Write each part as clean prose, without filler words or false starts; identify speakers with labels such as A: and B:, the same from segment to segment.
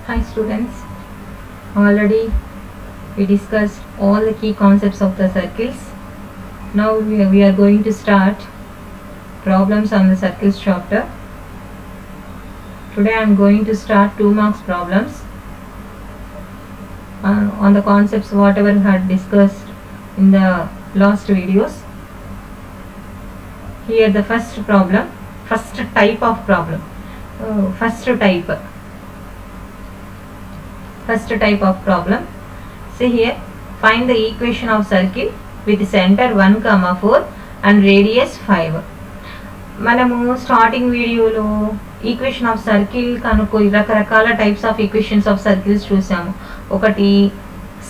A: Hi students, already we discussed all the key concepts of the circles. Now we are going to start problems on the circles chapter. Today I am going to start 2 marks problems on the concepts whatever we had discussed in the last videos. Here the first type of problem. First type of problem. See here, find the equation of circle with center 1, 4 and radius 5. మనము starting వీడియోలో equation of circle కనుక్కో రకరకాల types of equations of circles చూసాము. ఒకటి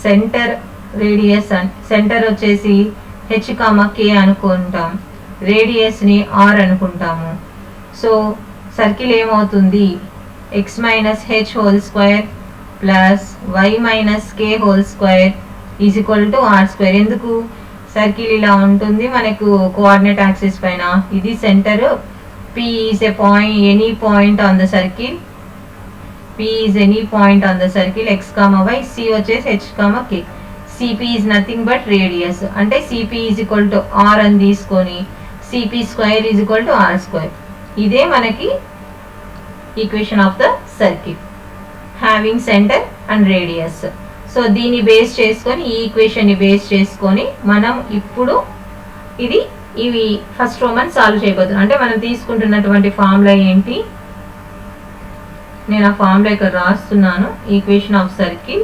A: centre radius centre వచ్చేసి h, k అనుకుంటాం, రేడియస్ని r అనుకుంటాము. So circle ఏమవుతుంది, x minus h whole square plus y minus k whole square is equal to r square. ఎందుకు, circle ఇలా ఉంటుంది మనకు కోఆర్డినేట్ యాక్సిస్ పైన. ఇది centre, p is a point, any point on the circle. p is any point on the circle x, y, c వచ్చేసి h, k. cp is nothing but radius. అంటే cp is equal to r అని తీసుకొని cp square is equal to r square. ఇదే మనకి equation of the circle having centre and radius. So దీన్ని base చేసుకొని, ఈ ఈక్వేషన్ని బేస్ చేసుకొని మనం ఇప్పుడు ఇవి ఫస్ట్ రోమన్ సాల్వ్ చేయబోతున్నాం. అంటే మనం తీసుకుంటున్నటువంటి ఫార్ములా ఏంటి, నేను ఆ ఫార్ములా ఇక్కడ రాస్తున్నాను. Equation of circle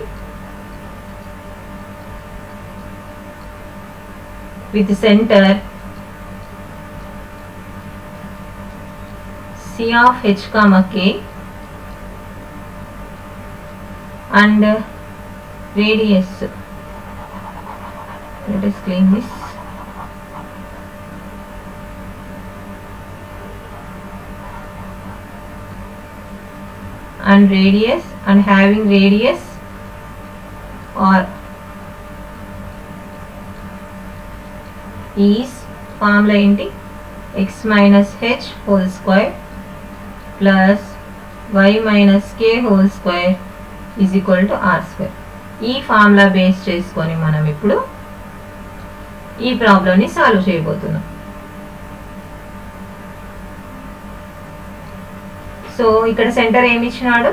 A: with centre C of h, k and radius. Let us clean this. And radius, and having radius or is formula ఏంటి, x minus h whole square plus y minus k whole square is equal to r square. ఈ formula base చేసుకొని మనం ఇప్పుడు ఈ ప్రాబ్లంని solve చేయబోతున్నాం. So ఇక్కడ centre ఏమి ఇచ్చినాడు,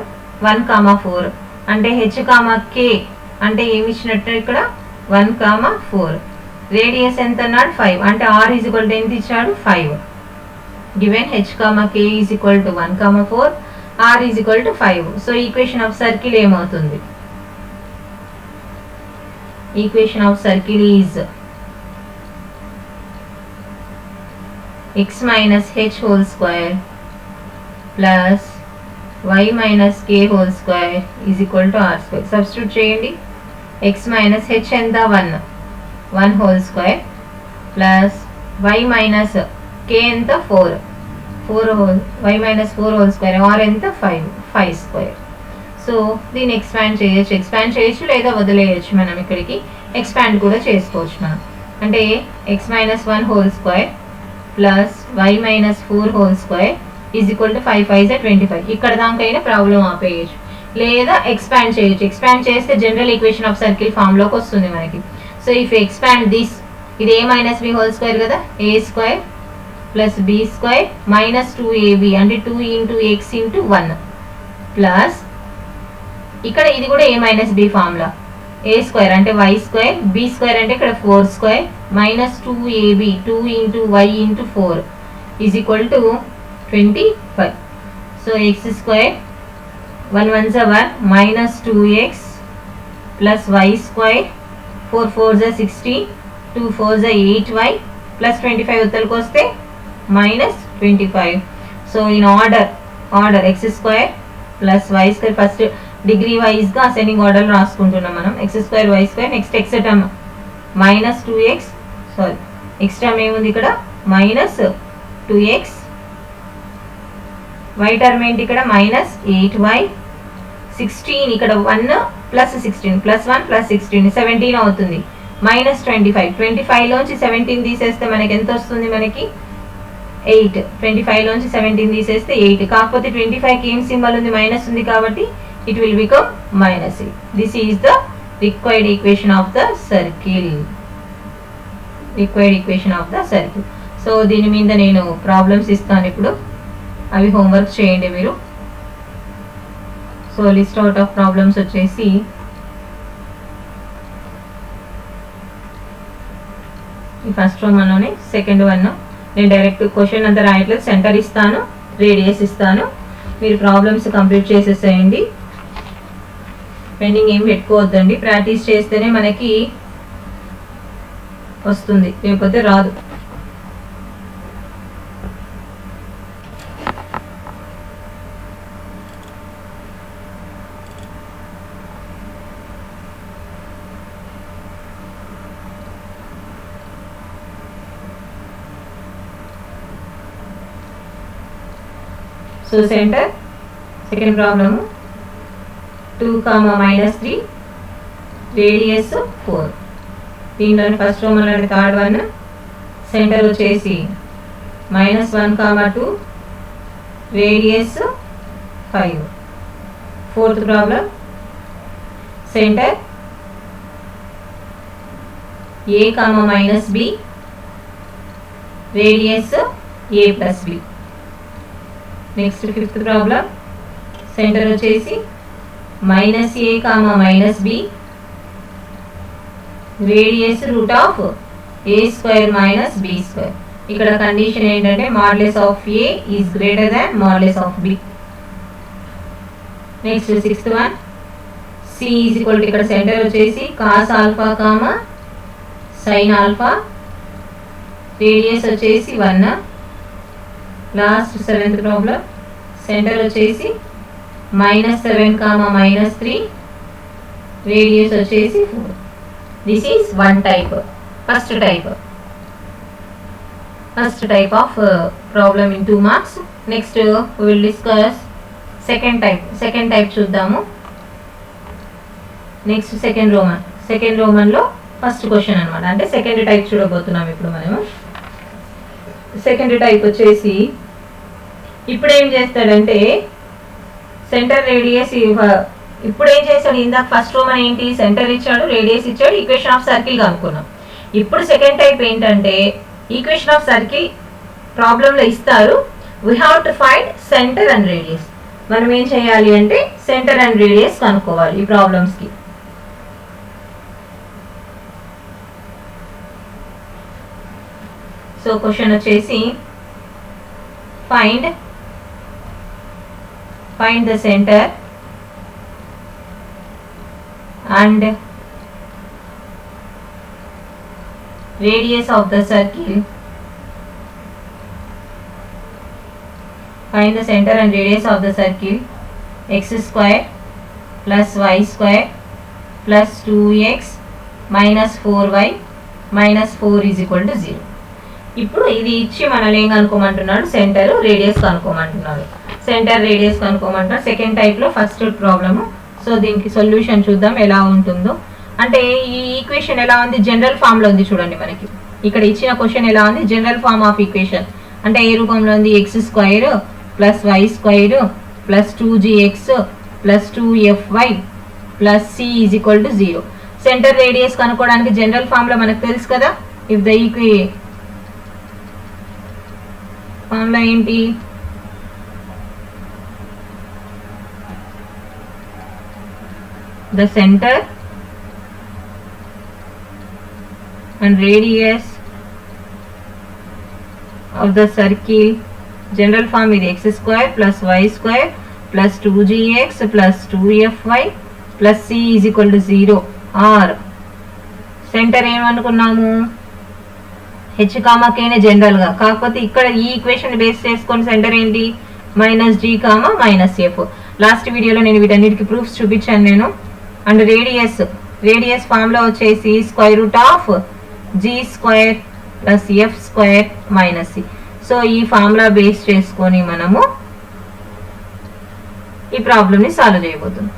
A: 1, 4. అంటే h, k అంటే ఏమి ఇచ్చినట్టు ఇక్కడ 1, 4. రేడియస్ ఎంత అన్నాడు, 5. అంటే r ఈజ్ ఈక్వల్ టు ఎంత ఇచ్చాడు, 5. Given h, k is equal to 1, 4, r is equal to 5. So equation of circle ఏమవుతుంది, equation of circle is x minus h whole square plus y minus k whole square is equal to r square. Substitute చేయండి. x minus h ఎంత, 1 whole square plus y minus k ఎంత, 4 y minus 4 whole square, r ఎంత, 5 square. So దీన్ని expand చేయొచ్చు లేదా వదిలేయచ్చు. మనం ఇక్కడికి expand కూడా చేసుకోవచ్చు మనం. అంటే x minus 1 whole square plus y minus 4 whole square is equal to 5 5 25. ఇక్కడ దానికైనా ప్రాబ్లం ఆపేయచ్చు లేదా ఎక్స్పాండ్ చేయొచ్చు. ఎక్స్పాండ్ చేస్తే జనరల్ ఈక్వేషన్ ఆఫ్ సర్కిల్ ఫామ్లోకి వస్తుంది మనకి. సో ఇఫ్ ఎక్స్పాండ్ దిస్, ఇది a minus b whole square కదా, a square plus b square minus 2ab అంటే 2 ఇంటూ x ఇంటూ 1 ప్లస్ ఇక్కడ ఇది కూడా a minus b formula, a square అంటే y స్క్వేర్, b స్క్వేర్ అంటే ఇక్కడ 4 square minus 2ab 2 into y into 4 is equal to 25. So x square 1 1 1 minus 2x plus y square 4 4 16 2 4 8y plus 25 ఉత్తలకు వస్తే minus 25. So in order x square plus y square, first degree వైజ్గా ascending order రాసుకుంటున్నాం మనం. x square y square, next x term minus 2x, sorry x term ఏముంది ఇక్కడ minus 2x, y term ఏంటి ఇక్కడ minus 8y, 16 ఇక్కడ 1 plus 16 plus 1 plus 16 17 అవుతుంది, minus 25 లోంచి 17 తీసేస్తే మనకి ఎంత వస్తుంది, మనకి 8. 25 లోంచి 17 తీసేస్తే 8. కాకపోతే 25కి ఏం సింబల్ ఉంది, మైనస్ ఉంది కాబట్టి it will become minus 8. This is the required equation of the circle. Required equation of the circle. So దీని మీద నేను ప్రాబ్లమ్స్ ఇస్తాను ఇప్పుడు, అవి హోంవర్క్ చేయండి మీరు. So list out of problems వచ్చేసి ఈ ఫస్ట్ వన్లోనే సెకండ్ వన్ నేను డైరెక్ట్ క్వశ్చన్ అంతా రాయట్లేదు, సెంటర్ ఇస్తాను, రేడియస్ ఇస్తాను, మీరు ప్రాబ్లమ్స్ కంప్లీట్ చేసేసేయండి. పెండింగ్ ఏం పెట్టుకోవద్దండి, ప్రాక్టీస్ చేస్తేనే మనకి వస్తుంది, లేకపోతే రాదు. So center, second problem 2, -3, radius 4. దీనిలోని ఫస్ట్ రోమన్ అంటే థర్డ్ వన్, సెంటర్ వచ్చేసి -1, 2, radius 5. Fourth problem centre A, -B, radius A+B. Next fifth problem centre వచ్చేసి -A, -B, radius √A² - B². ఇక్కడ కండిషన్ ఏంటంటే modulus of A is greater than modulus of B. Next sixth one C is ఇక్కడ centre వచ్చేసి cos α, sin α, radius వచ్చేసి 1. Last seventh problem centre వచ్చేసి -7, -3, radius వచ్చేసి 4. This is one type, first type of problem in 2 marks. Next we will discuss second type చూద్దాము. నెక్స్ట్ సెకండ్ రోమన్లో first question అనమాట, అంటే సెకండ్ టైప్ చూడబోతున్నాం ఇప్పుడు మనము. సెకండ్ టైప్ వచ్చేసి ఇప్పుడు ఏం చేస్తాడంటే సెంటర్ రేడియస్ ఇప్పుడు ఏం చేస్తాడు, ఇందాక ఫస్ట్ రోమన్ ఏంటి, సెంటర్ ఇచ్చాడు, రేడియస్ ఇచ్చాడు, ఈక్వేషన్ ఆఫ్ సర్కిల్ కనుక్కున్నాం. ఇప్పుడు సెకండ్ టైప్ ఏంటంటే ఈక్వేషన్ ఆఫ్ సర్కిల్ ప్రాబ్లంలో ఇస్తారు, we have to find centre and radius. మనం ఏం చేయాలి అంటే సెంటర్ అండ్ రేడియస్ కనుక్కోవాలి ఈ ప్రాబ్లమ్స్కి. సో క్వశ్చన్ వచ్చేసి find the centre and radius of the circle. Find the center and radius of the circle. x² plus y² plus 2x minus 4y minus 4 is equal to 0. ఇప్పుడు ఇది ఇచ్చి మనల్ని ఏం కనుక్కోమంటున్నాడు, centre radius కనుక్కోమంటున్నాడు. Second టైప్లో first problem. So దీనికి solution చూద్దాం ఎలా ఉంటుందో. అంటే ఈ ఈక్వేషన్ ఎలా ఉంది, జనరల్ ఫామ్లో ఉంది చూడండి. మనకి ఇక్కడ ఇచ్చిన క్వశ్చన్ ఎలా ఉంది, జనరల్ ఫామ్ ఆఫ్ ఈక్వేషన్. అంటే ఏ రూపంలో ఉంది, x² plus y² plus 2gx plus 2fy plus c is equal to 0. Centre radius కనుక్కోవడానికి జనరల్ ఫామ్లో మనకు తెలుసు కదా. ఇఫ్ ద ఫార్ములా ఏంటి, the center and radius of the circle, general form is x² plus y² plus 2gx plus 2fy plus c is equal to 0. or center ఏమనుకున్నాము, h, k నే general గా, కాకపోతే ఇక్కడ ఈ ఈక్వేషన్ బేస్ చేసుకొని centre ఏంటి, -g, -f. Last వీడియోలో నేను వీటన్నిటికి ప్రూఫ్స్ చూపించాను నేను. అండ్ రేడియస్ ఫార్ములా వచ్చేసి √g² plus f² minus c. So ఈ ఫార్ములా బేస్ చేసుకొని మనము ఈ ప్రాబ్లమ్ని సాల్వ్ చేయబోతున్నాం.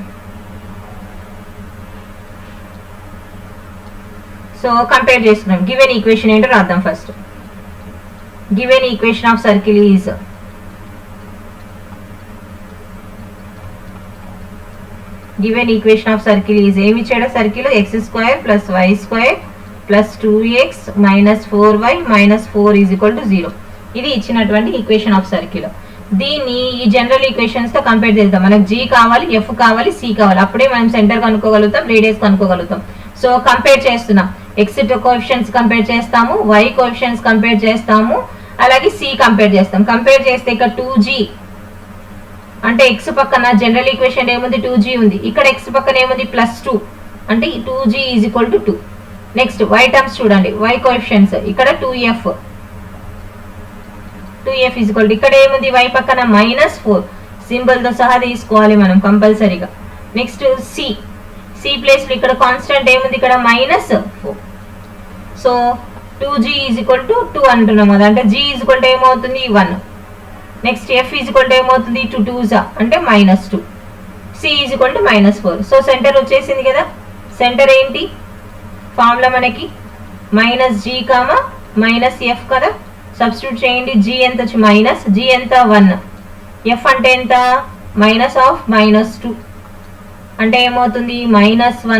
A: సో కంపేర్ చేస్తున్నాం. గివెన్ ఈక్వేషన్ ఏంటో రాద్దాం first. Given equation of circle is given equation of circle is ఏమి ఇచ్చాడు circle x² plus y² plus 2x minus 4y minus 4 is equal to 0. ఇది ఇచ్చినటువంటి ఈక్వేషన్ ఆఫ్ సర్కిల్. దీన్ని ఈ జనరల్ ఈక్వేషన్స్ తో కంపేర్ చేద్దాం. మనకు g కావాలి, f కావాలి, c కావాలి. అప్పుడే మనం సెంటర్ కనుక్కోగలుగుతాం, రేడియస్ కనుక్కోగలుగుతాం. సో కంపేర్ చేస్తున్నాం. x కోఎఫిషియెంట్స్ కంపేర్ చేస్తాము, y కోఎఫిషియెంట్స్ కంపేర్ చేస్తాము, అలాగే c కంపేర్ చేస్తాం. కంపేర్ చేస్తే ఇక్కడ 2g అంటే x పక్కన జనరల్ ఈక్వేషన్ ఏముంది 2g ఉంది. ఇక్కడ x పక్కన ఏముంది +2 అంటే 2g is equal to 2. Next y terms చూడండి, y కోఎఫిషియెంట్స్ ఇక్కడ 2f ఈజ్ ఈక్వల్ టు ఇక్కడ ఏముంది y పక్కన -4 సింబల్ తో సహా తీసుకోవాలి మనం కంపల్సరీగా. నెక్స్ట్ c ప్లేస్ లో ఇక్కడ కాన్స్టెంట్ ఏముంది ఇక్కడ -4. So 2g is equal to 2 అంటున్నాం కదా, అంటే g ఈజ్ ఈక్వల్ టు ఏమవుతుంది 1. Next f is equal to ఏమవుతుంది 2 2s అంటే -2, c is equal to -4. So centre వచ్చేసింది కదా. సెంటర్ ఏంటి ఫార్ములా మనకి -g -f కదా. సబ్స్టిట్యూట్ చేయండి. g ఎంత వచ్చి మైనస్, g ఎంత 1, f అంటే ఎంత -2 అంటే ఏమవుతుంది -1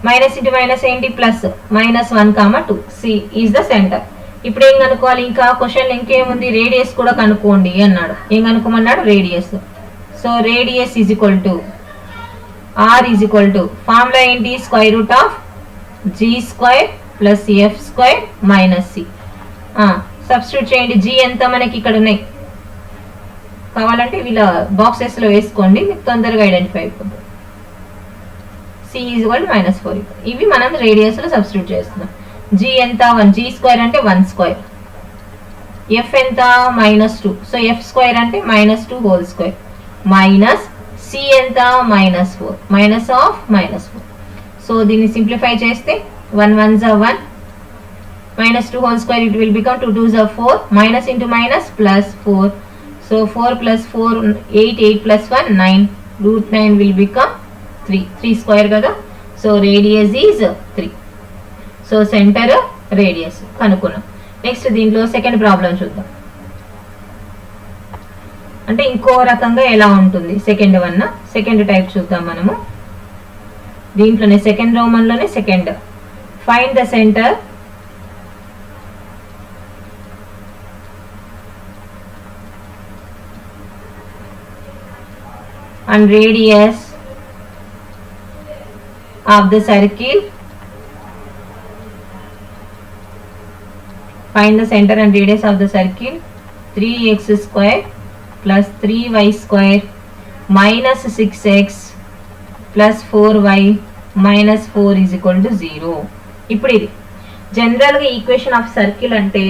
A: మైనస్ ఇంటూ మైనస్ ఏంటి plus -1 2. c is the centre. ఇప్పుడు ఏం కనుక్కోవాలి, ఇంకా క్వశ్చన్ ఇంకేముంది రేడియస్ కూడా కనుక్కోండి అన్నాడు. ఏం కనుక్కోమన్నాడు radius. So radius is equal to r is equal to formula ఏంటి g² plus f² minus c. Substitute చేయండి. g ఎంత మనకి ఇక్కడ ఉన్నాయి, కావాలంటే వీళ్ళ బాక్సెస్ లో వేసుకోండి, మీకు తొందరగా ఐడెంటిఫై అయిపోతుంది. c is equal to -4. ఇవి మనం రేడియస్ లో సబ్స్టిట్యూట్ చేస్తున్నాం. g ఎంత 1, g² అంటే 1², f ఎంత -2, సో f² అంటే -2 హోల్ స్క్వేర్, మైనస్ c ఎంత -4 -4. సో దీన్ని సింప్లిఫై చేస్తే 1 1s are 1, -2 whole square it will become 2 2s are 4, minus into minus plus 4. So 4 plus 4 8, 8 plus 1 9, √9 will become 3 square కదా. So radius is 3. So centre radius కనుక్కున్నాం. Next దీంట్లో second problem చూద్దాం. అంటే ఇంకో రకంగా ఎలా ఉంటుంది సెకండ్ టైప్ చూద్దాం మనము. దీంట్లోనే సెకండ్ రోమన్ లోనే second. Find the centre and radius of the circle. Find the center and radius of the circle. 3x² plus 3y² minus 6x plus 4y minus 4 is equal to 0. ఇప్పుడు ఇది జనరల్గా equation of circle అంటే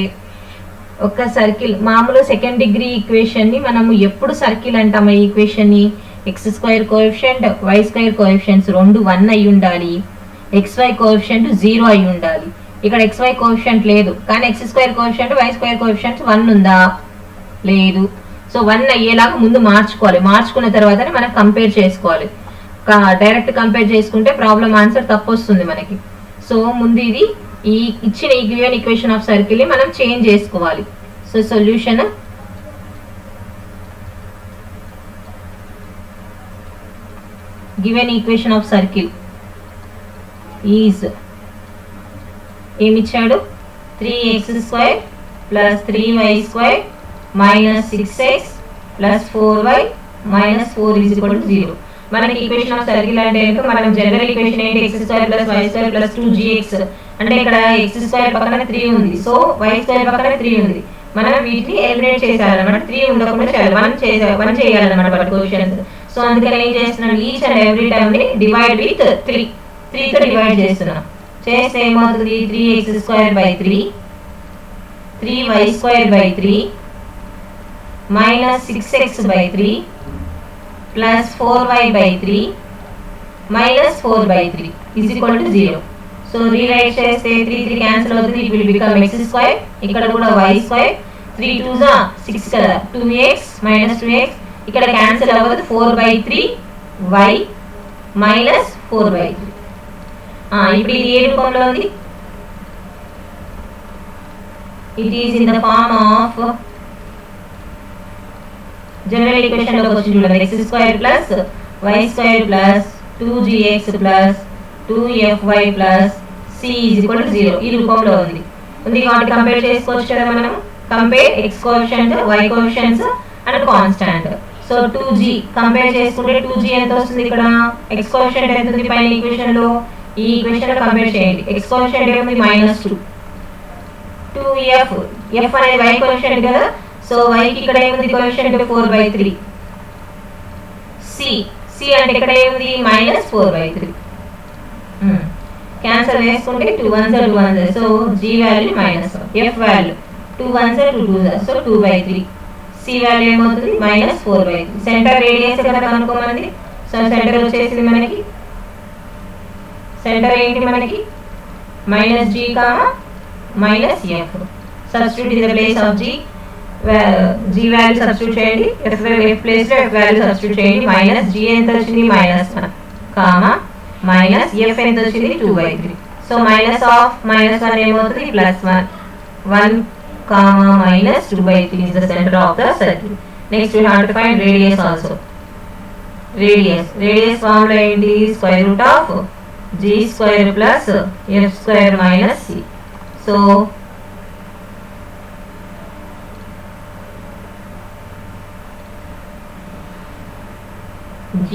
A: ఒక circle మామూలు second degree equation ని మనము ఎప్పుడు circle అంటాము. ఈ ఈక్వేషన్ ని x² కోఎఫిషియంట్ y² కోఎఫిషియంట్స్ రెండు 1 అయి ఉండాలి, xy కోఎఫిషియంట్ 0 అయి ఉండాలి. ఇక్కడ xy కోఎఫిషియంట్ లేదు, కానీ x² కోఎఫిషియంట్ y² కోఎఫిషియంట్ 1 ఉందా లేదు. సో 1 అయ్యేలాగా ముందు మార్చుకోవాలి. మార్చుకున్న తర్వాతనే మనం కంపేర్ చేసుకోవాలి. డైరెక్ట్ కంపేర్ చేసుకుంటే ప్రాబ్లం ఆన్సర్ తప్పు వస్తుంది మనకి. సో ముందు ఇది ఈ ఇచ్చిన గివెన్ ఈక్వేషన్ ఆఫ్ సర్కిల్ ని మనం చేంజ్ చేసుకోవాలి. So solution given equation of circle is ఏమిచ్చాడు 3x² plus 3y² minus 6x plus 4y minus 4 is equal to 0. మనకి ఈక్వేషన్ ఆఫ్ సర్కిల్ అంటే మనం జనరల్ ఈక్వేషన్ ఏంటి x² plus y² plus 2gx అంటే ఇక్కడ x² పక్కన 3 ఉంది, సో y² పక్కన 3 ఉంది. మనం వీటిని ఎలిమినేట్ చేయాలన్నమాట. 3 ఉండకుండా చేయాలి, 1 చేయాలన్నమాట వాటి కోఎఫిషియెంట్స్. సో అందుకని ఏం చేస్తున్నాం, ఈచ్ అండ్ ఎవ్రీ టర్మ్ ని డివైడ్ విత్ 3 తో డివైడ్ చేస్తున్నాం. చేస్తే ఏమవుతుంది 3x² 3y² minus 6x plus 4y minus 4 is equal to 0. So rewrite చేస్తే 3 క్యాన్సిల్ అవుతుంది, ఇట్ విల్ బికమ్ x², ఇక్కడ కూడా y², 3 2s 6 కదా, 2x మైనస్ 2x ఇక్కడ క్యాన్సిల్ అవ్వదు, 4/3 y మైనస్ 4/3. ఇప్పుడు ఇది ఏ రూపంలో ఉంది, it is in the form of general equation లోకి వచ్చి చూడండి x² plus y square plus 2gx plus 2fy plus c is equal to 0 ఈ రూపంలో ఉంది కాబట్టి కంపేర్ చేసుకోవచ్చు కదా మనం. Compare x coefficient y coefficients and constant. So 2g compare చేసుకుంటే 2g ఎంత వస్తుంది, ఇక్కడ x కోఎఫిషియంట్ ఎంత ఉంది పైన ఈక్వేషన్ లో, ఈ ఈక్వేషన్ లో కంపేర్ చేయండి. x కోఎఫిషియంట్ ఏముంది -2, 2f f అనేది y కోఎఫిషియంట్ కదా, సో y కి ఇక్కడ ఏముంది కోఎఫిషియంట్ 4/3, c అంటే ఇక్కడ ఏముంది -4/3. క్యాన్సల్ చేసుకుంటే 2 1s 2 1s, so g value -1, f value 2 1s 2 2s, so 2/3, c value ఏమవుతుంది -4/3. సెంటర్ రేడియస్ కదా కనుక్కోమంది. సో సెంటర్ వచ్చేసింది మనకి, సెంటర్ ఏంటి మనకి -g, -f. Substitute in the place of g, g value substitute చేయండి, f ప్లేస్ లో f value substitute చేయండి. -g ఎంత వచ్చింది -1, f ఎంత వచ్చింది 2/3. సో -1 ఏమవుతుంది +1, 1 -2/3 is the center of the circle. Next we have to find radius also. Radius formula ఏంటి, square root of g square plus f square minus c. So g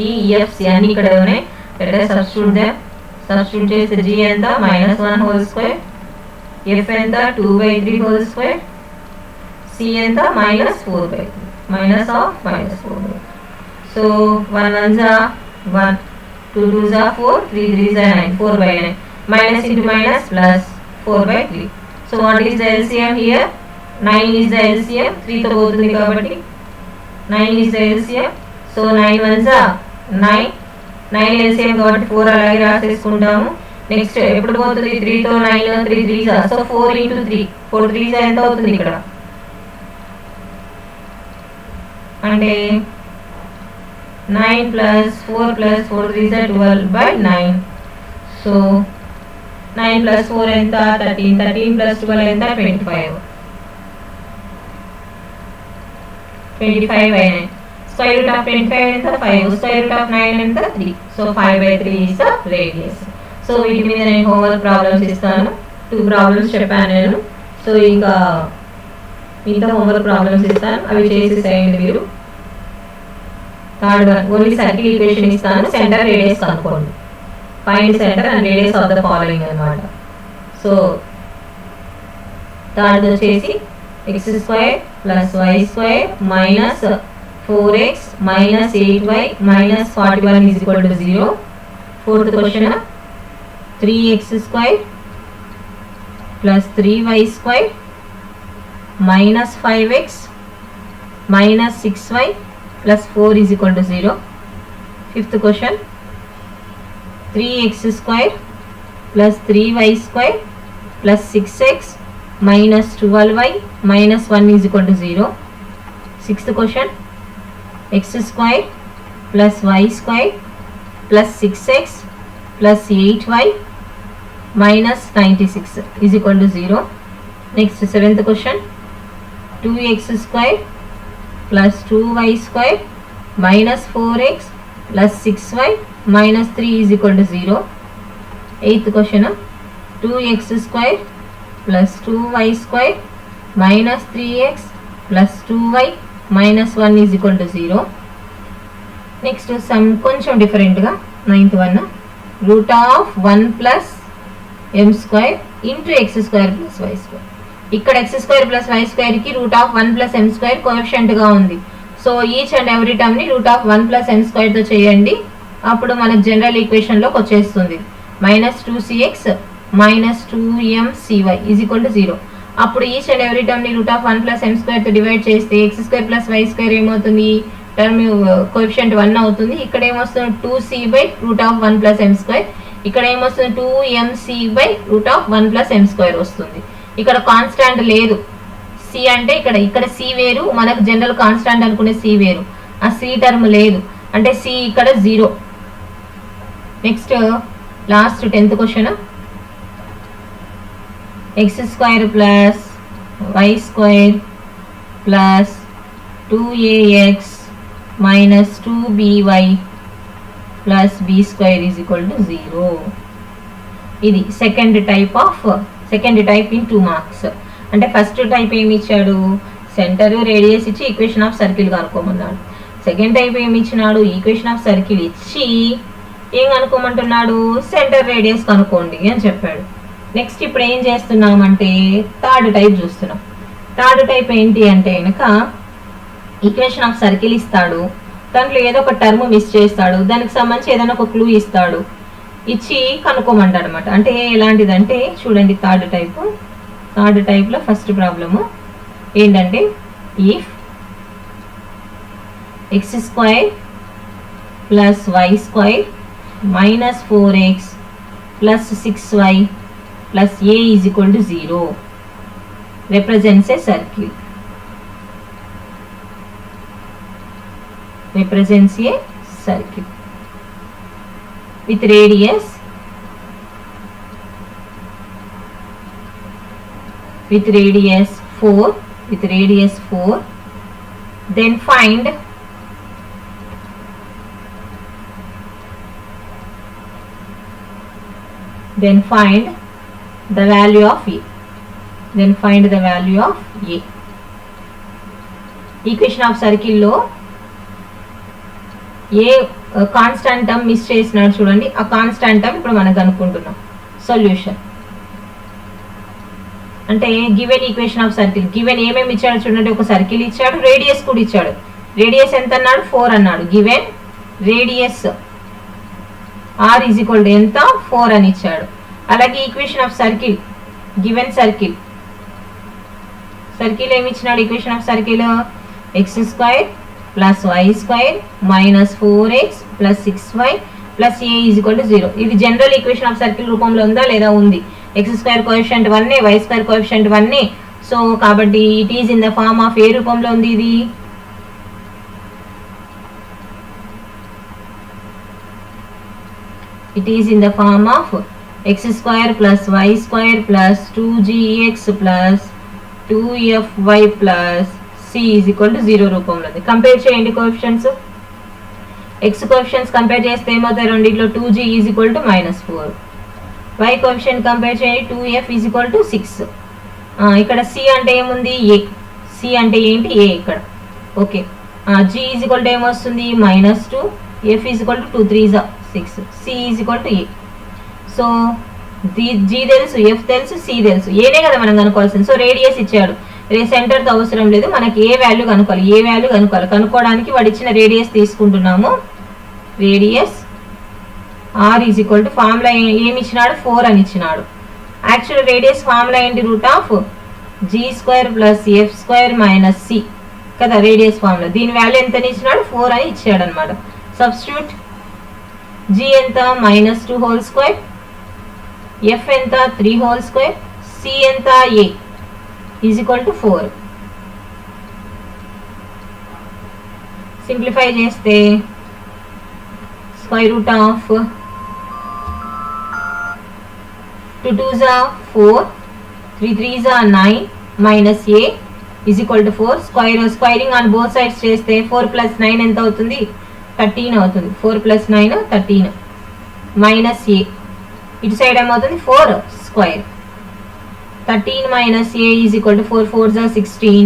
A: f c అన్ని ఇక్కడ ఉన్నాయి. let us substitute them. Substitute చేస్తే g ఎంత -1 whole square, f ఎంత 2/3 whole square, c ఎంత -4/3, -4/3. So 1 1s are 1, 2 2s are 4, 3 3s are 9, 4/9, minus into minus plus 4/3. So what is the LCM here? 9 is the LCM, 3 తో పోతుంది కాబట్టి 9 is the LCM. So 9 1s are 9, 9 LCM కాబట్టి 4 అలాగే రాసేసుకుంటాము. Next ఎప్పుడు పోతుంది 3 తో 9, 3 3s are, so 4 into 3, 4 3s ఎంత అవుతుంది ఇక్కడ అంటే 9 plus 4 plus 4 3s are 12/9. so 9 plus 4 ఎంత 13, 13 plus 12 ఎంత 25 అయినాయి. square root of 25 ఎంత 5, square root of 9 ఎంత 3. so 5/3 is the radius. So వీటి మీద నేను హోంవర్క్ ప్రాబ్లమ్స్ ఇస్తాను, 2 ప్రాబ్లమ్స్ చెప్పాను నేను. సో ఇంకా మిగతా హోంవర్క్ ప్రాబ్లమ్స్ ఇస్తాను, అవి చేసేసేయండి మీరు. Third one only circle equation ఇస్తాను, సెంటర్ రేడియస్ కనుక్కోండి. Find centre and radius of the following అన్నమాట. సో థర్డ్ వచ్చేసి x² + y² - 4x - 8y - 41 is equal to 0. Fourth question 3x² + 3y² - 5x - 6y + 4 is equal to 0. Fifth question 3x² + 3y² + 6x - 12y - 1 is equal to 0. Sixth question x² + y² + 6x + 8y - 96 is equal to 0. Next seventh question 2x² + 2y² - 4x + 6y - 3 is equal to 0. Eighth question 2x² + 2y² - 3x + 2y - 1 is equal to 0. Next some కొంచెం డిఫరెంట్గా ninth one √1 + m² × x² + y². ఇక్కడ x² + y²కి √1 + m² కోఎఫిషియంట్గా ఉంది. So each and every టర్మ్ని √1 + m² తో చేయండి, అప్పుడు మనకు జనరల్ ఈక్వేషన్లోకి వచ్చేస్తుంది. -2cx - 2mcy = 0. అప్పుడు ఈచ్ అండ్ ఎవ్రీ టర్మ్ని √1 + m² తో డివైడ్ చేస్తే x² + y² ఏమవుతుంది, టర్మ్ కోఎఫిషియంట్ 1 అవుతుంది. ఇక్కడ ఏమొస్తుంది 2c/√1 + m², ఇక్కడ ఏమొస్తుంది 2mc/√1 + m² వస్తుంది. ఇక్కడ కాన్స్టాంట్ లేదు, సి అంటే ఇక్కడ సి వేరు, మనకు జనరల్ కాన్స్టాంట్ అనుకునే సి వేరు, ఆ సి టర్మ్ లేదు అంటే సి ఇక్కడ 0. Next last 10th question x² + y² + 2ax - 2by plus b square is equal to 0. ఇది సెకండ్ టైప్ ఇన్ 2 మార్క్స్. అంటే ఫస్ట్ టైప్ ఏమి ఇచ్చాడు, సెంటర్ రేడియస్ ఇచ్చి ఈక్వేషన్ ఆఫ్ సర్కిల్ కనుక్కోమన్నాడు. సెకండ్ టైప్ ఏమి ఇచ్చినాడు, ఈక్వేషన్ ఆఫ్ సర్కిల్ ఇచ్చి ఏం కనుక్కోమంటున్నాడు, సెంటర్ రేడియస్ కనుక్కోండి అని చెప్పాడు. నెక్స్ట్ ఇప్పుడు ఏం చేస్తున్నామంటే థర్డ్ టైప్ చూస్తున్నాం. థర్డ్ టైప్ ఏంటి అంటే కనుక ఈక్వేషన్ ఆఫ్ సర్కిల్ ఇస్తాడు, దాంట్లో ఏదో ఒక టర్మ్ మిస్ చేస్తాడు, దానికి సంబంధించి ఏదైనా ఒక క్లూ ఇస్తాడు, ఇచ్చి కనుక్కోమంటాడు అనమాట. అంటే ఎలాంటిదంటే చూడండి, థర్డ్ టైప్లో ఫస్ట్ ప్రాబ్లము ఏంటంటే if X square plus why square minus 4x plus 6y plus a is equal to 0 represents a circle. Represents a circle with radius 4. Then find the value of a. Equation of సర్కిల్లో ఏ constant term miss చేసినాడు చూడండి, ఆ constant term ఇప్పుడు మనం కనుక్కుంటున్నాం. Solution అంటే given equation of circle, given ఏమేమి ఇచ్చాడు చూడండి, ఒక సర్కిల్ ఇచ్చాడు, రేడియస్ కూడా ఇచ్చాడు. రేడియస్ ఎంత అన్నాడు, 4 అన్నాడు. Given radius r is equal to ఎంత, 4 అని ఇచ్చాడు. అలాగే equation of circle, given circle ఏమి ఇచ్చినాడు, equation of circle X square plus why square minus 4x plus 6y plus a is equal to 0. ఇది జనరల్ ఈక్వేషన్ ఆఫ్ సర్కిల్ రూపంలో ఉందా లేదా, ఉంది. X square coefficient 1, y square coefficient 1. So కాబట్టి it is in the form of a రూపంలో ఉంది, ఇది it is in the form of x square plus y square plus 2gx plus 2fy plus c is equal to 0 రూపంలో ఉంది. Compare చేయండి coefficients, x coefficients compare చేస్తే ఏమవుతాయి, రెండిట్లో 2g is equal to -4, y coefficient compare చేయండి 2f is equal to 6. ఇక్కడ c అంటే ఏముంది, a. c అంటే ఏంటి, a ఇక్కడ. Okay, g is equal to ఏమొస్తుంది, -2, f is equal to 2 3s 6, c is equal to a. So g తెలుసు, f తెలుసు, c తెలుసు, ఏనే కదా మనం కనుక్కోవాల్సింది. సో రేడియస్ ఇచ్చాడు, సెంటర్తో అవసరం లేదు, మనకి ఏ వాల్యూ కనుక్కోవాలి. కనుక్కోవడానికి వాడు ఇచ్చిన రేడియస్ తీసుకుంటున్నాము. Radius r is equal to formula ఏమి ఇచ్చినాడు, 4 అని ఇచ్చినాడు. యాక్చువల్ రేడియస్ ఫార్ములా ఏంటి, root of g² plus f² minus c కదా రేడియస్ ఫార్ములా. దీని వాల్యూ ఎంత ఇచ్చినాడు, 4 అని ఇచ్చాడు అనమాట. సబ్స్టిట్యూట్ g ఎంత, -2 హోల్ స్క్వేర్, f ఎంత 3 హోల్ స్క్వేర్, c ఎంత a is equal to 4. Simplify చేస్తే square root of 2 2s 4, 3 3s 9 minus a is equal to 4. Squaring on both sides చేస్తే 4 ప్లస్ 9 ఎంత అవుతుంది, 13 అవుతుంది. 4 ప్లస్ 9 13 మైనస్ a, ఇటు side ఏమవుతుంది 4 square. 13 minus a is equal to 4 4s 16.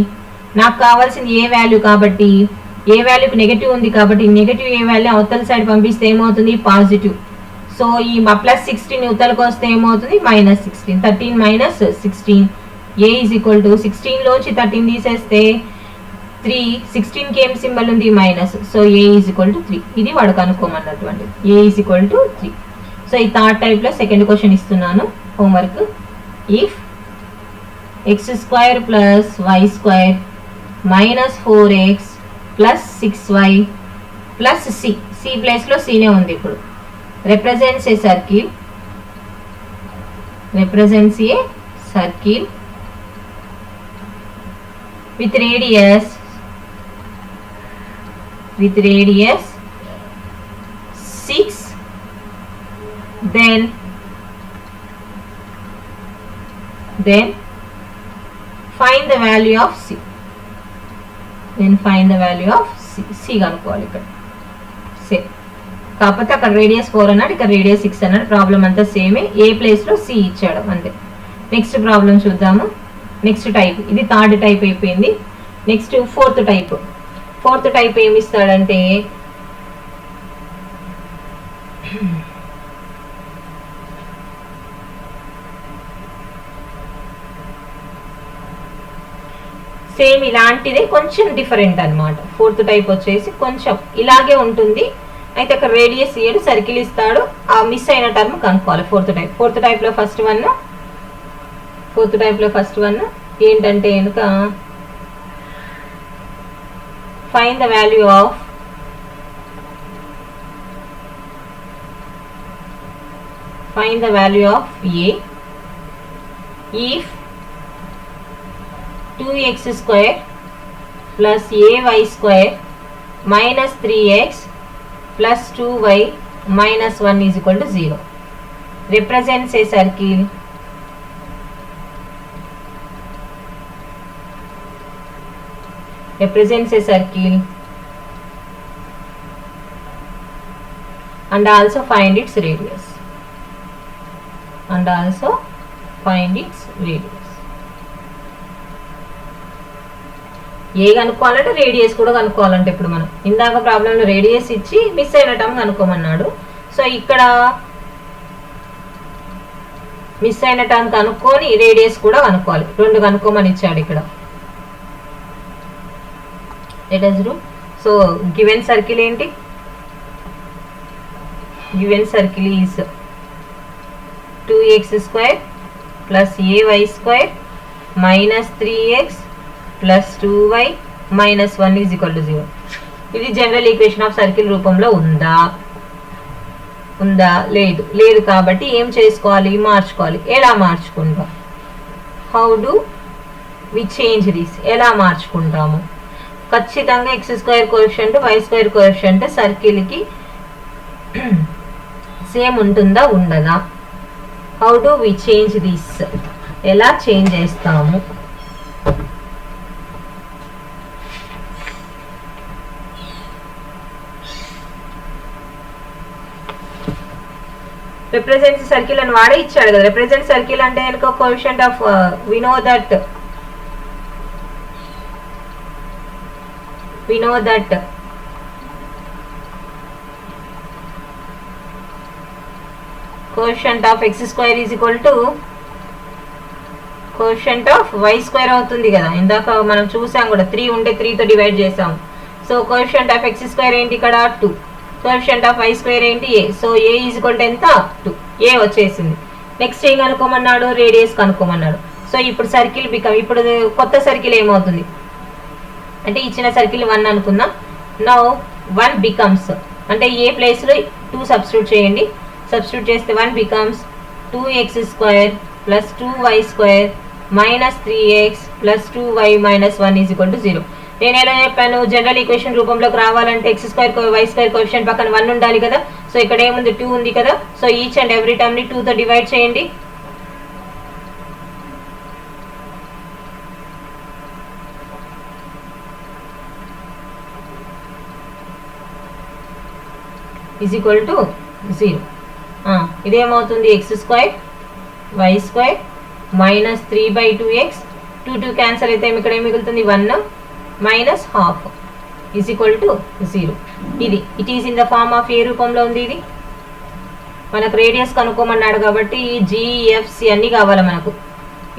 A: నాకు కావాల్సింది ఏ value కాబట్టి, ఏ వాల్యూకి నెగటివ్ ఉంది కాబట్టి నెగటివ్ ఏ వాల్యూ అవతల సైడ్ పంపిస్తే ఏమవుతుంది, పాజిటివ్. సో ఈ ప్లస్ 16 ఉత్తలకు వస్తే ఏమవుతుంది, -16. 13 minus 16, a is equal to 16 లోంచి 13 తీసేస్తే 3, 16కి ఏం సింబల్ ఉంది, minus. So a is equal to 3. ఇది వాడు కనుక్కోమన్నటువంటి a is equal to 3. So ఈ థర్డ్ టైప్లో సెకండ్ క్వశ్చన్ ఇస్తున్నాను homework. If x² plus y² minus 4x plus 6y plus c ప్లేస్లో cనే ఉంది ఇప్పుడు. represents a circle with radius 6. Then find the value of c. C కనుక్కోవాలి ఇక్కడ. కాకపోతే అక్కడ రేడియస్ 4 అన్నాడు, ఇక్కడ రేడియస్ 6 అన్నాడు. ప్రాబ్లం అంతా సేమే, ఏ ప్లేస్లో సి ఇచ్చాడు అంతే. నెక్స్ట్ ప్రాబ్లం చూద్దాము. నెక్స్ట్ టైప్, ఇది థర్డ్ టైప్ అయిపోయింది. Next fourth type. Fourth type ఏమి ఇస్తాడంటే సేమ్ ఇలాంటిదే, కొంచెం డిఫరెంట్ అనమాట. ఫోర్త్ టైప్ వచ్చేసి కొంచెం ఇలాగే ఉంటుంది. అయితే అక్కడ రేడియస్ ఇయ్యడు, సర్కిల్ ఇస్తాడు. ఆ మిస్ అయిన టర్మ్ కనుక్కోవాలి. ఫోర్త్ టైప్లో ఫస్ట్ వన్ ఏంటంటే కనుక find the value of A if 2x square plus ay square minus 3x plus 2y minus 1 is equal to 0. Represents a circle and also find its radius. A కనుక్కోవాలంటే radius కూడా కనుక్కోవాలంటే ఇప్పుడు మనం ఇందాక ప్రాబ్లంలో radius ఇచ్చి miss అయిన term కనుక్కోమన్నాడు. So ఇక్కడ miss అయిన term కనుక్కొని రేడియస్ కూడా కనుక్కోవాలి. రెండు కనుక్కోమని ఇచ్చాడు ఇక్కడ. సో గివెన్ సర్కిల్ ఏంటి? Given circle is 2x square plus ay square minus 3x plus 2y minus 1 is equal to 0. ఇది జనరల్ ఈక్వేషన్ ఆఫ్ సర్కిల్ రూపంలో ఉందా? లేదు కాబట్టి ఏం చేసుకోవాలి? మార్చుకోవాలి. ఎలా మార్చుకుంటాం? How do we change this? ఎలా మార్చుకుంటాము? ఖచ్చితంగా x square coefficient y square coefficient సర్కిల్కి సేమ్ ఉంటుందా ఉండదా? How do we change this? ఎలా చేంజ్ చేస్తాము? రిప్రజెంట్ సర్కిల్ అని వాడే ఇచ్చాడు కదా. రిప్రజెంట్ సర్కిల్ అంటే కనుక coefficient of we know that coefficient of x square is equal to coefficient of y square అవుతుంది కదా. ఇందాక మనం చూసాం కూడా, 3 ఉంటే 3తో డివైడ్ చేసాం. So coefficient of x square ఏంటి ఇక్కడ? 2. కోఎఫిషియంట్ ఆఫ్ y స్క్వేర్ ఏంటి? a. So a is equal to ఎంత? 2. a వచ్చేసింది. నెక్స్ట్ ఏం కనుక్కోమన్నాడు? రేడియస్ కనుక్కోమన్నాడు. సో ఇప్పుడు సర్కిల్ ఇప్పుడు కొత్త సర్కిల్ ఏమవుతుంది అంటే ఇచ్చిన సర్కిల్ 1 అనుకుందాం. నౌ 1 బికమ్స్, అంటే ఏ ప్లేస్లో 2 సబ్స్టిట్యూట్ చేయండి. సబ్స్టిట్యూట్ చేస్తే 1 becomes 2x square plus 2y square minus 3x plus 2y minus 1 is equal to 0. నేను ఎలా చెప్పాను? జనరల్ ఈక్వేషన్ రూపంలోకి రావాలంటే x square y square coefficient పక్కన 1 ఉండాలి కదా. సో ఇక్కడ ఏముంది? 2 ఉంది కదా. So each and every term ని 2తో డివైడ్ చేయండి. Is equal to 0. ఇదేమవుతుంది? x square y square minus 3/2x, 2 cancel అయితే ఇక్కడ ఏం మిగులుతుంది? 1 minus half is equal to 0. ఇది it is in the form of a రూపంలో ఉంది? ఇది మనకు రేడియస్ కనుక్కోమన్నాడు కాబట్టి GFC అన్ని కావాలి మనకు.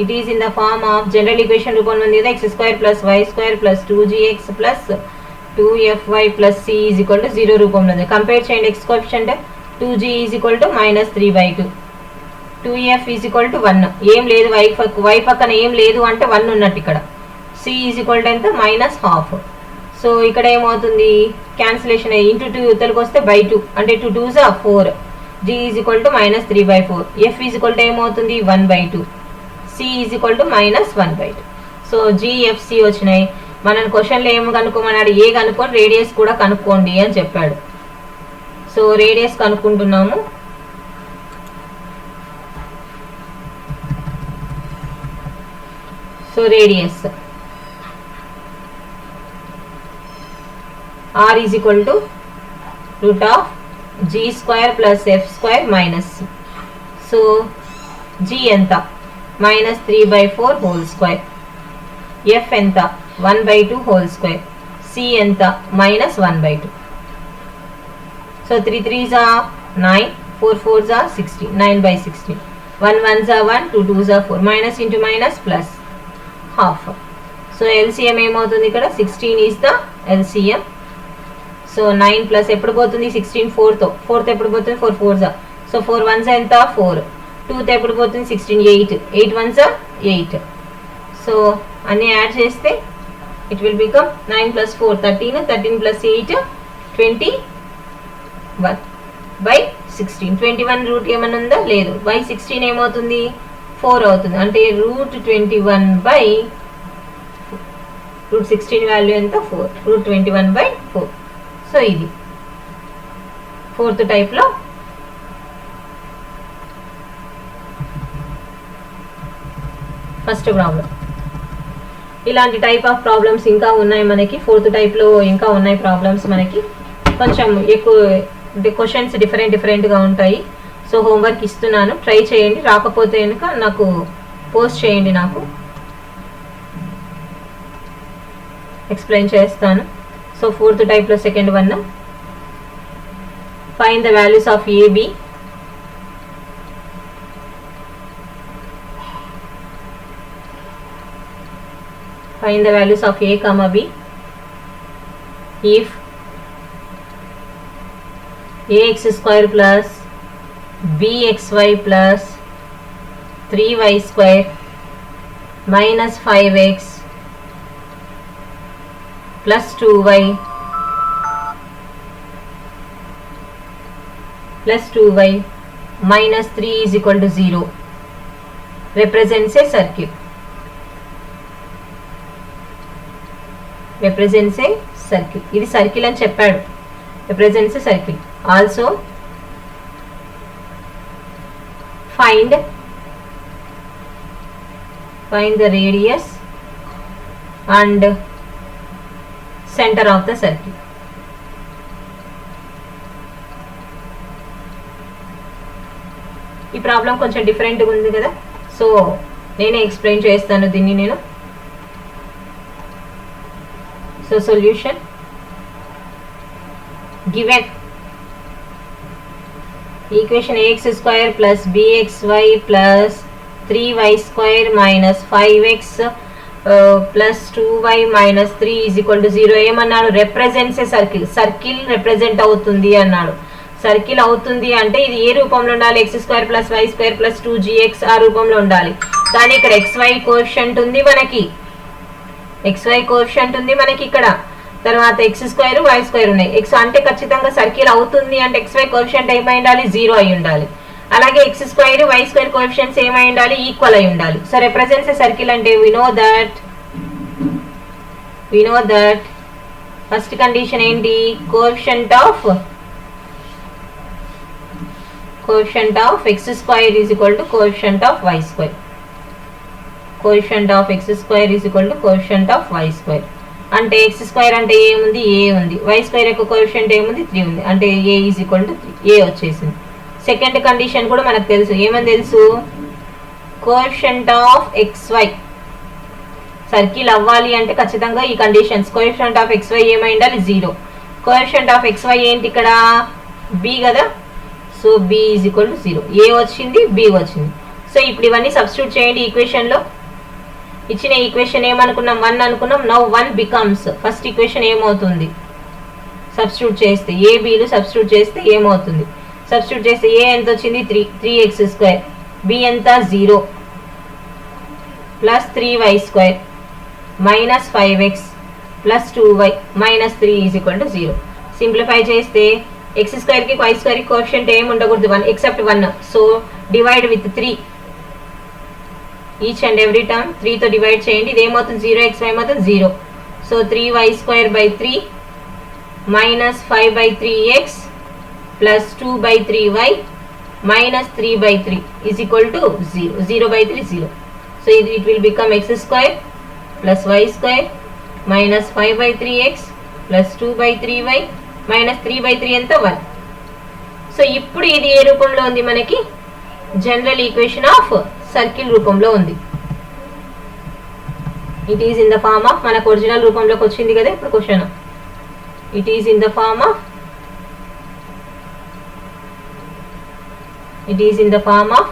A: It is in the form of general equation రూపంలో ఉంది కదా. x square plus y square plus 2gx plus 2fy plus c is equal to 0 రూపంలో ఉంది. కంపేర్ చేయండి. x coefficient 2g is equal to minus 3/2, 2f is equal to 1. ఏం లేదు, y పక్కన ఏం లేదు అంటే 1 ఉన్నట్టు. ఇక్కడ c ఈజ్ ఈక్వల్ టు ఎంత? Minus half. సో ఇక్కడ ఏమవుతుంది? క్యాన్సిలేషన్ ఇంటూ 2 యువతలకు వస్తే బై 2, అంటే 2 2s 4. g is equal to minus 3/4. f is equal to ఏమవుతుంది? 1/2. c is equal to minus 1/2. So GFC వచ్చినాయి. మన క్వశ్చన్లో ఏం కనుక్కోమన్నాడు? ఏ కనుక్కొని రేడియస్ కూడా కనుక్కోండి అని చెప్పాడు. సో రేడియస్ కనుక్కుంటున్నాము. So radius r is equal to root of g square plus f square minus c. So g enta minus 3 by 4 whole square, f enta 1 by 2 whole square, c enta minus 1 by 2. So 3 3s are 9, 4 4s are 16, 9 by 16. 1 1s are 1, 2 2s are 4. Minus into minus plus half. So LCM ఏమవుతుంది ఇక్కడ 16 is the LCM. So 9 plus ఎప్పుడు పోతుంది 16 4th ఎప్పుడు పోతుంది 4 4s are. So 4 1s ఎంత 4. 2th ఎప్పుడు పోతుంది 16 8. 8 1s are 8. So అన్ని యాడ్ చేస్తే it will become 9 plus 4 13, 13 plus 8 21 by 16. 21 route ఏమన్నా ఉందా లేదు. by 16 ఏమవుతుంది 4 అవుతుంది. అంటే రూట్ 21 by రూట్ 16 వాల్యూ ఎంత 4. Route 21 by 4. సో ఇది 4th టైప్లో ఫస్ట్ ప్రాబ్లం. ఇలాంటి టైప్ ఆఫ్ ప్రాబ్లమ్స్ ఇంకా ఉన్నాయి మనకి. 4th టైప్లో ఇంకా ఉన్నాయి ప్రాబ్లమ్స్ మనకి. కొంచెం ఎక్కువ క్వశ్చన్స్ డిఫరెంట్గా ఉంటాయి. సో హోంవర్క్ ఇస్తున్నాను, ట్రై చేయండి. రాకపోతే కనుక నాకు పోస్ట్ చేయండి, నాకు ఎక్స్ప్లెయిన్ చేస్తాను. సో 4th టైప్లో second one, find the values of A B. Find the values of a comma b if ax square plus bxy plus 3y square minus 5x plus 2y plus 2y minus 3 is equal to 0 represents a circle. Represents a circle. ఇది circle అని చెప్పాడు. represents a circle. Also find the radius and center of the circle. ఈ problem కొంచెం డిఫరెంట్గా ఉంది కదా. So నేనే explain చేస్తాను దీన్ని నేను. So solution, given equation ax square plus bxy plus 3y square minus 5x plus 2y minus 3 is equal to 0 ఏమన్నాడు represents a circle. Circle represent అవుతుంది అన్నాడు. సర్కిల్ అవుతుంది అంటే ఇది ఏ రూపంలో ఉండాలి, x square plus y square plus 2gx ఆ రూపంలో ఉండాలి. కానీ ఇక్కడ xy కోఎఫిషియంట్ ఉంది మనకి, xy కోఎఫిషియంట్ ఉంది మనకి ఇక్కడ. తర్వాత x స్క్వేర్ y స్క్వేర్ ఉన్నాయి. x అంటే ఖచ్చితంగా సర్కిల్ అవుతుంది అంటే xy కోఎఫిషియంట్ ఏమై ఉండాలి 0 అయి ఉండాలి. అలాగే x square y square coefficients ఏమై ఉండాలి ఈక్వల్ అయి ఉండాలి. సో రిప్రజెంట్స్ ఏ సర్కిల్ అంటే we know that first condition ఏంటి, coefficient of x square is equal to coefficient of y square. Coefficient of x square is equal to coefficient of y square. అంటే x square అంటే ఏముంది a ఉంది, y square యొక్క coefficient ఏముంది 3 ఉంది. అంటే a is equal to 3, a వచ్చేసింది. Second condition కూడా మనకు తెలుసు, ఏమని తెలుసు, కోఎఫిషియంట్ ఆఫ్ xy సర్కిల్ అవ్వాలి అంటే ఖచ్చితంగా ఈ కండిషన్స్. కోఎఫిషియంట్ ఆఫ్ xy ఏమై ఉండాలి 0. కోఎఫిషియంట్ ఆఫ్ xy ఏంటి ఇక్కడ b కదా. So b is equal to 0. a వచ్చింది, b వచ్చింది. సో ఇప్పుడు ఇవన్నీ సబ్స్టిట్యూట్ చేయండి ఈక్వేషన్లో. ఇచ్చిన ఈక్వేషన్ ఏమనుకున్నాం 1 అనుకున్నాం. నౌ 1 బికమ్స్ ఫస్ట్ ఈక్వేషన్ ఏమవుతుంది సబ్స్టిట్యూట్ చేస్తే, ఏబీలు సబ్స్టిట్యూట్ చేస్తే ఏమవుతుంది, సబ్స్టిట్యూట్ చేస్తే ఏ ఎంత వచ్చింది 3x స్క్వేర్, బి ఎంత 0 plus 3y square minus 5x plus 2y minus 3 is equal to 0. Simplify చేస్తే x స్క్వేర్కి y స్క్వేర్కి కోఎఫిషియంట్ ఏమి ఉండకూడదు 1 except 1. So divide with 3 each and every term 3తో డివైడ్ చేయండి. ఇది ఏమవుతుంది 0x ఏమవుతుంది 0. So 3y square by 3 minus 5 by 3x plus 2 by 3y minus 3 by 3 is equal to 0. 0 by 3 0. So ఇది it will become x square plus y square minus 5 by 3x plus 2 by 3y minus 3 by 3 ఎంత 1. So ఇప్పుడు ఇది ఏ రూపంలో ఉంది మనకి, general equation of circle రూపంలో ఉంది. It is in the form of, మనకు ఒరిజినల్ రూపంలోకి వచ్చింది కదా ఇప్పుడు question. It is in the form of, it is in the form of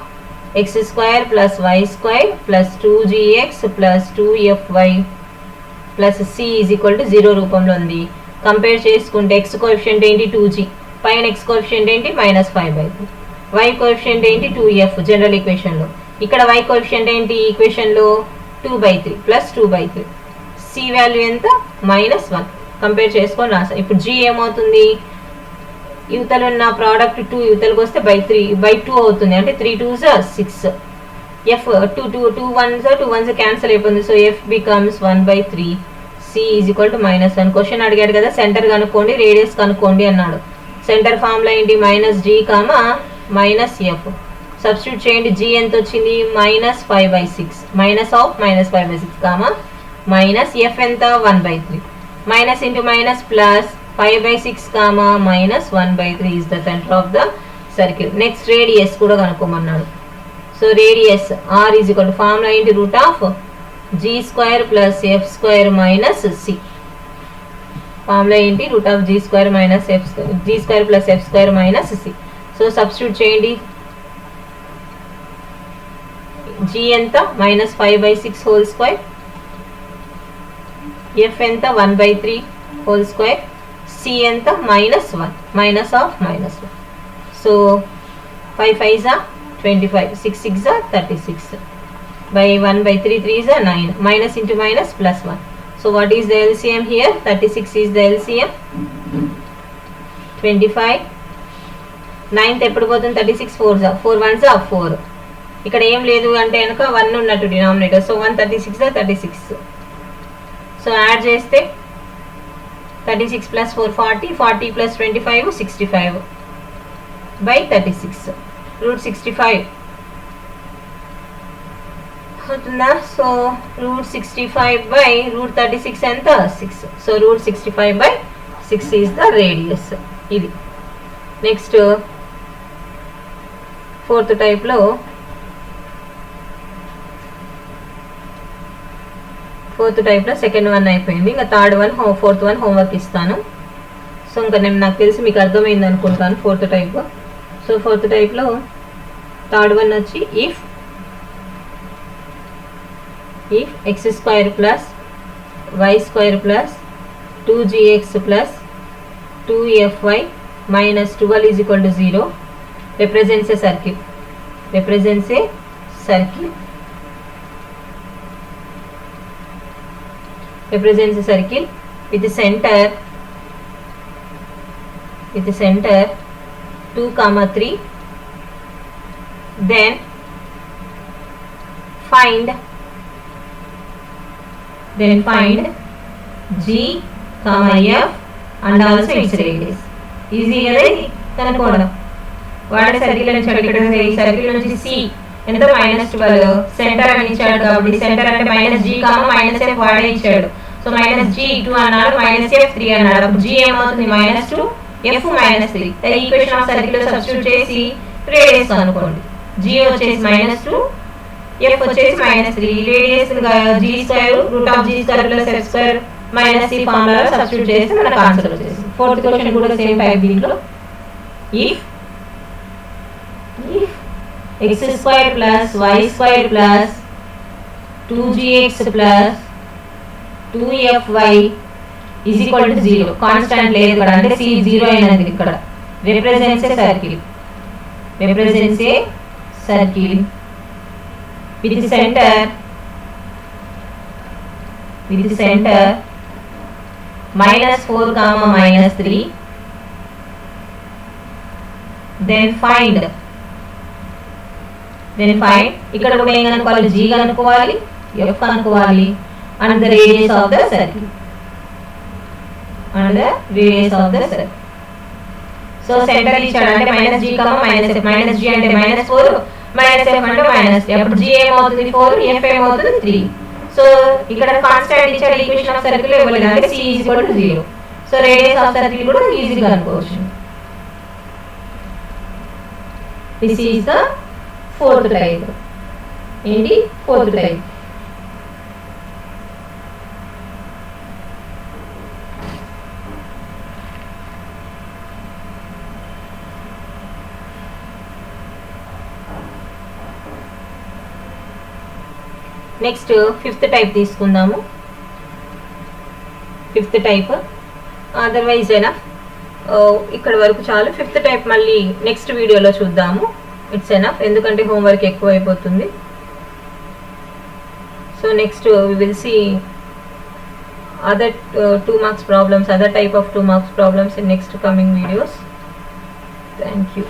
A: x square plus y square plus 2gx plus 2fy plus c is equal to 0 రూపంలో ఉంది. Compare చేసుకుంటే x coefficient ఏంటి 2g, పైన x coefficient ఏంటి -5/3, y coefficient ఏంటి 2f general ఈక్వేషన్లో, ఇక్కడ y coefficient ఏంటి ఈక్వేషన్లో 2/3 plus 2/3, c value ఎంత -1. కంపేర్ చేసుకొని రాసాం. ఇప్పుడు g ఏమవుతుంది, యువతలు ఉన్న ప్రోడక్ట్ 2 యువతలకు వస్తే బై 2 అవుతుంది, అంటే 3 2s 6, f 2 1s క్యాన్సిల్ అయిపోతుంది. So f becomes 1/3, c is equal to -1. Question అడిగాడు కదా సెంటర్ కనుక్కోండి రేడియస్ కనుక్కోండి అన్నాడు. సెంటర్ ఫార్ములా ఏంటి -g, -f. సబ్స్టిట్యూట్ చేయండి. g ఎంత వచ్చింది -5/6, -5/6, f ఎంత 1/3, minus into minus plus 5/6, -1/3 is the center of the circle. Next radius కూడా కనుక్కోమన్నాడు. So radius r is equal to formula ఏంటి √g² plus f² minus c. Formula ఏంటి g² minus g² plus f² minus c. So substitute చేయండి. g ఎంత -5/6 whole square, f ఎంత 1/3 whole square, c ఎంత -1, minus of -1. So 5 5s are 25, 6 6s are 36, by 1/3 3s are 9, minus into minus plus 1. So what is the LCM here? 36 is the LCM. 25 9th ఎప్పుడు పోతుంది 36 4s are 4 1s are 4. ఇక్కడ ఏం లేదు అంటే కనుక 1 ఉన్నట్టు denominator. So 136 are 36. So add చేస్తే 36 plus 4 40, 40 plus 25 65 by 36, √65 అవుతుందా? సో √65 by √36 ఎంత 6. So √65 by 6 is the radius. ఇది నెక్స్ట్ ఫోర్త్ టైప్లో సెకండ్ వన్ అయిపోయింది. ఇంకా third one fourth one homework ఇస్తాను. సో ఇంకా నాకు తెలిసి మీకు అర్థమైంది అనుకుంటాను ఫోర్త్ టైప్. సో ఫోర్త్ టైప్లో థర్డ్ వన్ వచ్చి if x² plus y² plus 2gx plus 2fy minus 12 is equal to 0 represents a circle. Represents a circle with the center 2, 3. Then find g, f and also its radius. Easy కదా ఇది కనుక్కోవడం. వాడే circle నుంచి అడిగాడు. ఈ circle నుంచి C ఎంత -12, centre అని ఇచ్చాడు కాబట్టి సెంటర్ అంటే -g, -f వాడే ఇచ్చాడు. సో -g2 అన్నాడు, -f3 అన్నాడు. అప్పుడు g ఏమవుతుంది -2, f -3. ఈక్వేషన్ ఆఫ్ సర్కిల్ లో సబ్స్టిట్యూట్ చేసి రేడియస్ కనుక్కోండి. g వచ్చేసి -2, f వచ్చేసి -3. Radius g² plus f² minus c formula substitute చేసి మనకు ఆన్సర్ వచ్చేసి. ఫోర్త్ క్వశ్చన్ కూడా సేమ్ టైప్. దీంట్లో if x² plus y² plus 2gx plus 2fy is equal to 0. Constant లేదు ఇక్కడ, అంటే c 0 అయినది ఇక్కడ. represents a circle with the center -4, -3. then find ఇక్కడ కూడా ఏం కనుక్కోవాలి, g కనుక్కోవాలి, f కనుక్కోవాలి, and the radius of the circle. So centre ఇచ్చాడు అంటే -g, -f, -g అంటే -4, -f అంటే -3. అప్పుడు g ఏమవుతుంది 4, f ఏమవుతుంది 3. సో ఇక్కడ కాన్స్టాంట్ ఇచ్చాడు. ఈక్వేషన్ ఆఫ్ సర్కిల్ ఇవ్వలేదు అంటే c is equal to 0. So radius of circle కూడా ఈజీగా అనుకోవచ్చు. This is the fourth type. ఏంటి fourth type. Next fifth type తీసుకుందాము. ఫిఫ్త్ టైప్ అదర్వైజ్ అయినా ఇక్కడ వరకు చాలు. ఫిఫ్త్ టైప్ మళ్ళీ నెక్స్ట్ వీడియోలో చూద్దాము. ఇట్స్ ఎనఫ్, ఎందుకంటే హోంవర్క్ ఎక్కువ అయిపోతుంది. So next we will see other 2 marks problems, other type of 2 marks problems in next coming videos. Thank you.